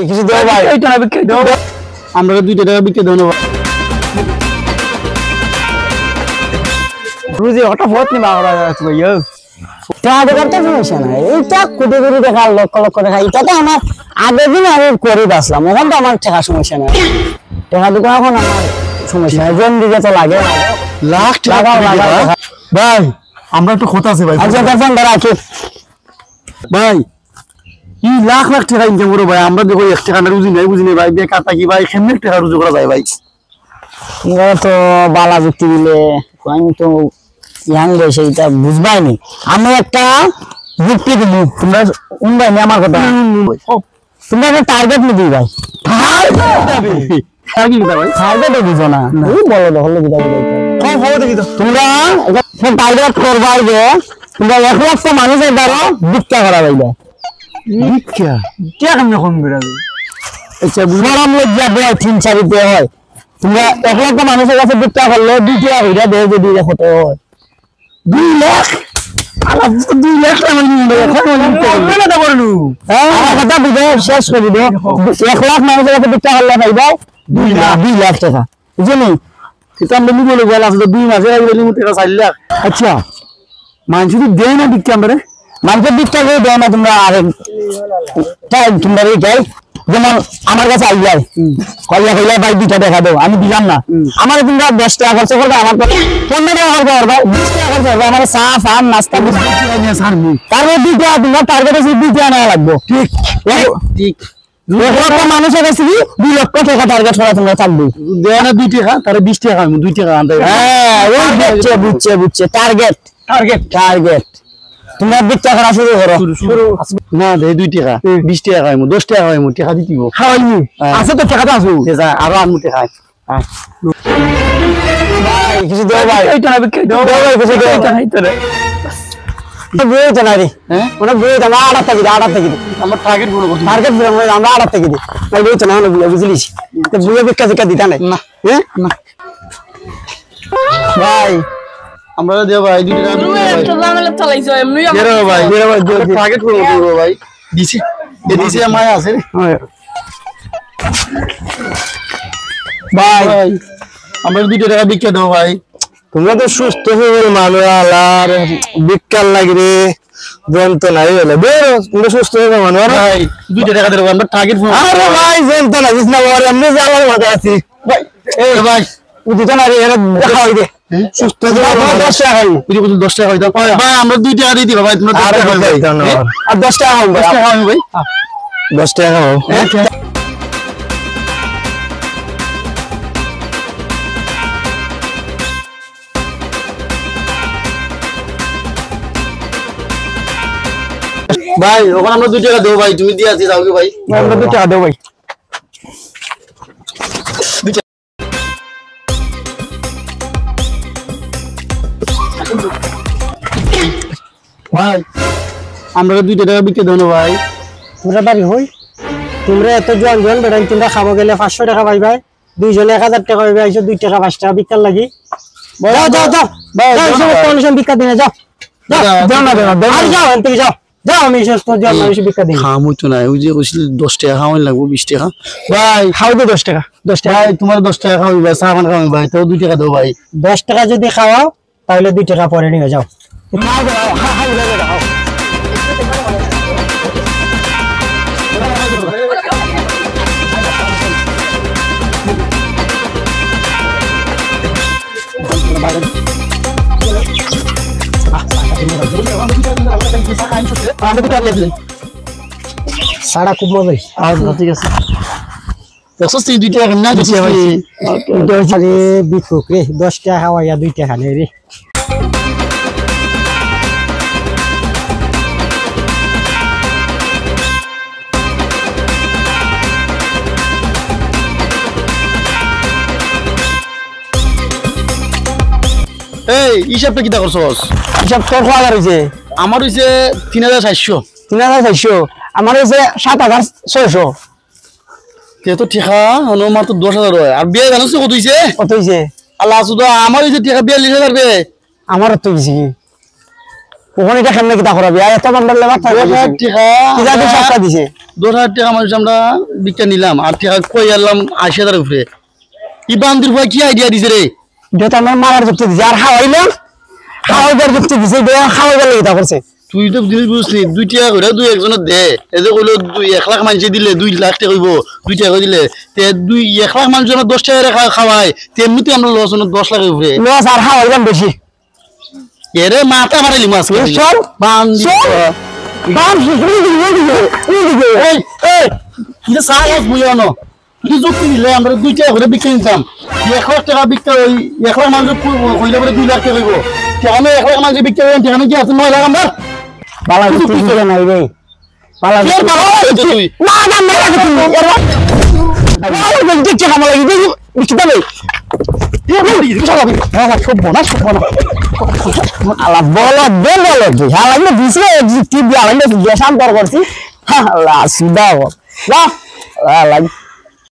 কিছু দাও ভাই এইটা না বিক্রি দাও আমরা 2 টাকা বিক্রি দাও না রুজি হঠাৎ বহুত নি মারা যাচ্ছে ভাই টাকা করতে সমস্যা নাই এইটা কোটি কোটি টাকা লক্ষ লক্ষ টাকা এটা তো আমার আগের দিন আমি করে বাসলাম এখন তো আমার টাকা সমস্যা নাই টাকা দুটো এখন আমার সমস্যা নাই জন দিকে তো লাগে লাখ টাকা ভাই আমরা একটু খোঁতা আছে ভাই আচ্ছা ফোন রাখি ভাই এই লাখ লাখ টাকা ইনকাম করো ভাই আমরা দেখো 1 টাকা না রুজি নাই বুঝি নাই ভাই বেকার থাকি ভাই কেমনে টাকা রুজি করা যায় ভাই এরা তো বালা যুক্তি দিলে আমি তো ইয়াং বয়সে এটা বুঝবাই নি আমি একটা যুক্তি দিই তোমরা উনবাই নি আমার কথা তোমরা একটা টার্গেট নিবি ভাই টার্গেট দিছো না এই বলো হলো বিদা কম হবে দেখি তো তোমরা একটা টার্গেট করবাই যে তোমরা 1 লাখ মানুষের দ্বারা ভিক্ষা করা বাইবা ভিক্ষা কেমন কম বেরাবে আচ্ছা বুঝলাম লজ্জা দেয় 3-4 রুপিয়া হয় তোমরা 1 লাখ মানুষের কাছে ভিক্ষা করলে 2 টাকা হইরা দেয় যদি কত হয় 2 লাখ আলাপ 2 লাখ টাকা নিয়ে এখন করলু আমার কথা বুঝো শেষ করে দিও 1 লাখ মানুষের কাছে ভিক্ষা করলে পাইবা 2 লাখ টাকা বুঝলি কিন্তু আমরা নি বলে গেল আছে 2 মাসে আইলে নি টাকা 4 লাখ আচ্ছা মানুষ যদি দেয় না ভিক্ষা আমরা মানুষের ভিক্ষা করে দেয় না তোমরা আরে তাই তোমরা এই যাই যেমন আমার কাছে আই যায় কইলা কইলা ভাই 2 টাকা দাও আমি দিলাম না আমার তোমরা 10 টাকা খরচ করবে আমার 15 টাকা খরচ করবে 20 টাকা খরচ করবে আমার চা ফান নাস্তা বিস্কুট নিয়ে সারবি তারপর 2 টাকা তোমরা টার্গেট আছে 2 টাকা নেওয়া লাগবে ঠিক ঠিক মানুষের কাছে 2 লক্ষ টাকা টার্গেট করা তোমরা থাকবে দেয় না 2 টাকা তারে 20 টাকা আমি 2 টাকা আনতে হ্যাঁ ওই বুঝছে টার্গেট টার্গেট তোমরা ভিক্ষা করা শুরু করো না দে 2 টাকা 20 টাকা খাইমু 10 টাকা খাইমু টাকা দিতিব খাওয়াইমু আছে তো টাকা আছে যা আর আনমু টাকা ভাই কিছু দাও ভাই এইটা না ভিক্ষা দাও ভাই কিছু দাও এইটা নাই তোরে বই তো না রে হ্যাঁ ওনা বই তো আড়া থেকে আমার টার্গেট গুলো টার্গেট আমরা আড়া থেকে দিই ভাই বই তো না বুঝলিস তো বই ভিক্ষা দিতা নাই না হ্যাঁ না ভাই আমরা দেব ভাই 2 টাকা তুমি একটা জামেলা চালাইছো এমনি আমরা ভাই টার্গেট করব ভাই দিছি আমায় আছে ভাই আমরা 2 টাকা ভিক্ষা দাও ভাই তোমরা তো সুস্থ হয়ে মানুষ আলার ভিক্ষা লাগি রে জন্ত নাই হলো বেরো তোমরা সুস্থ হয়ে মানুষ ভাই 2 টাকা দেব আমরা টার্গেট আরে ভাই জন্ত না জিস না ওরে এমনি যাওয়ার মত আছে ভাই এই ভাই উদিতা না রে এরা দেখাই দে সুস্থ হয়ে 10 টাকা হয় বুঝি 10 টাকা হয় দাও ভাই আমরা 2 টাকা দিয়ে দিব ভাই তোমরা 10 টাকা ভাই আর 10 টাকা হবে 10 টাকা হবে ভাই 10 টাকা হবে ভাই ওখানে আমরা 2 টাকা দেব ভাই তুমি দিয়ে আসি যাও কি ভাই আমরা 2 টাকা দেব ভাই ভাই আমরা 2 টাকা বিক্রি দেব না ভাই তোমরা বাড়ি হই তোমরা এত জন বেড়াই তোমরা খাবো গেলে 500 টাকা পাই ভাই 2 জনে 1000 টাকা পাইবে আইছো 2 টাকা 5 টাকা বিক্কার লাগি যাও ভাই কমিশন বিক্কা দিনে যাও যাও এনতে যাও যাও আমি সস্ত জন আমি বিক্কা দিই খামু তো না ওই যে কইছিল 10 টাকা খাওয়াই লাগবে 20 টাকা ভাই খাও দে 10 টাকা ভাই তোমার 10 টাকা খাওয়াই ভাই সামান খাওয়াই ভাই তো 2 টাকা দাও ভাই 10 টাকা যদি খাওয়াও তাহলে 2 টাকা পরে নিয়ে যাও সাড়া খুব মজাই ঠিক আছে 2 টাকা না দিছি ভাই 10 টাকা বিকুক রে 10 টাকা খাওয়াইয়া 2 টাকা নেই রে এই হিসাবটা কিটা করছস হিসাব তোর কত হইছে আমার হইছে 3400 আমার হইছে 7600 তে তো ঠিকা হলো মাত্র 10000 হয় আর বিয়ে জানোস কত হইছে আল্লাহ সুদা আমার হইছে ঠিকা 42000 বে আমার তো হইছে ওখানে এটা কেমনে কিতা করাবি আর এত বান্ডার লেবার থাকে 10,000 টাকা কিতা কি সস্তা দিছে 10,000 টাকা মানুষ আমরা বিক্রি নিলাম আর টাকা কই আনলাম 80,000 উপরে কি বান্দির ভাই কি আইডিয়া দিছে রে যেটা আমার মারার যুক্তি দিছে আর হাওয়াইবার যুক্তি দিছে হাওয়াইবার লাগি তা করছে তুই তো জিনিস বুঝলি 2 টাকা করে দুই একজনের দে এই যে কইলো 1 লাখ মানুষ দিলে 2 লাখ টাকা হইব 2 টাকা দিলে তে 1 লাখ মানুষের 10 টাকা খাওয়ায় তেমনিতে আমরা লস 10 লাখ উপরে লস আর হাওয়াইবার বেশি এরে মাথা মারাইলি মাছ চল বান্দি বাম এই এই কি সাহস বুঝানো তুই যুক্তি দিলে আমরা 2 টাকা করে বিক্রি নিতাম 1 লাখ টাকা বিক্রি ওই 1 লাখ মানুষ কইলে পরে 2 লাখ টাকা হইব তে আমি 1 লাখ মানুষ বিক্রি করেন আমি কি আছে 9 লাখ আমরা বালা যুক্তি দিছে নাই রে বালা তুই না না না এর দেখছি হামলা লাগি দেখছি দে আল্লাহ বলো দে বলো তুই হালাইলে দিছে কি দিয়ে আলাইলে গেসাম কর করছি আল্লাহ সিধা আল্লাহ